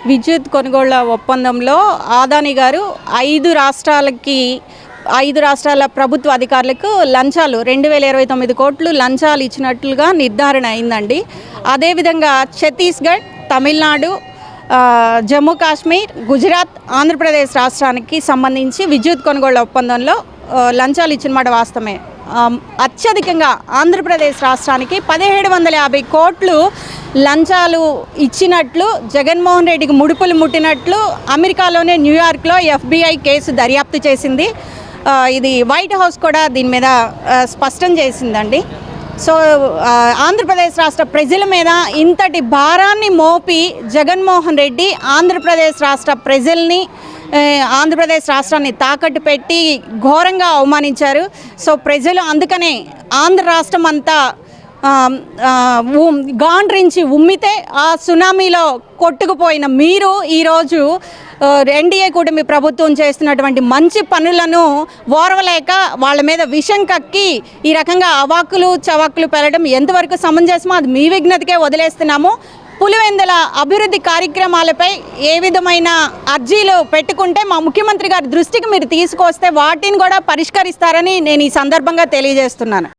విద్యుత్ కొనుగోళ్ల ఒప్పందంలో అదానీ గారు 5 రాష్ట్రాల ప్రభుత్వ అధికారులకు లంచాలు 2029 కోట్లు లంచాలు ఇచ్చినట్లుగా నిర్ధారణ అయిందండి. అదేవిధంగా ఛత్తీస్గఢ్, తమిళనాడు, జమ్మూ కాశ్మీర్, గుజరాత్, ఆంధ్రప్రదేశ్ రాష్ట్రానికి సంబంధించి విద్యుత్ కొనుగోళ్ల ఒప్పందంలో లంచాలు ఇచ్చిన మాట వాస్తవమే. అత్యధికంగా ఆంధ్రప్రదేశ్ రాష్ట్రానికి 1750 కోట్లు లంచాలు ఇచ్చినట్లు, జగన్మోహన్ రెడ్డికి ముడుపులు ముట్టినట్లు అమెరికాలోనే న్యూయార్క్లో FBI కేసు దర్యాప్తు చేసింది. ఇది వైట్ హౌస్ కూడా దీని మీద స్పష్టం చేసిందండి. సో ఆంధ్రప్రదేశ్ రాష్ట్ర ప్రజల మీద ఇంతటి భారాన్ని మోపి జగన్మోహన్ రెడ్డి ఆంధ్రప్రదేశ్ రాష్ట్ర ప్రజల్ని, ఆంధ్రప్రదేశ్ రాష్ట్రాన్ని తాకట్టు పెట్టి ఘోరంగా అవమానించారు. సో ప్రజలు అందుకనే ఆంధ్ర రాష్ట్రం అంతా గాండ్రించి ఉమ్మితే ఆ సునామీలో కొట్టుకుపోయిన మీరు ఈరోజు ఎన్డీఏ కూటమి ప్రభుత్వం చేస్తున్నటువంటి మంచి పనులను ఓర్వలేక వాళ్ళ మీద విషం కక్కి ఈ రకంగా అవాకులు చవాకులు పెరగడం ఎంతవరకు సమంజసమో అది మీ విజ్ఞతకే వదిలేస్తున్నాము. పులివెందుల అభివృద్ధి కార్యక్రమాలపై ఏ విధమైన అర్జీలు పెట్టుకుంటే మా ముఖ్యమంత్రి గారి దృష్టికి మీరు తీసుకొస్తే వాటిని కూడా పరిష్కరిస్తారని నేను ఈ సందర్భంగా తెలియజేస్తున్నాను.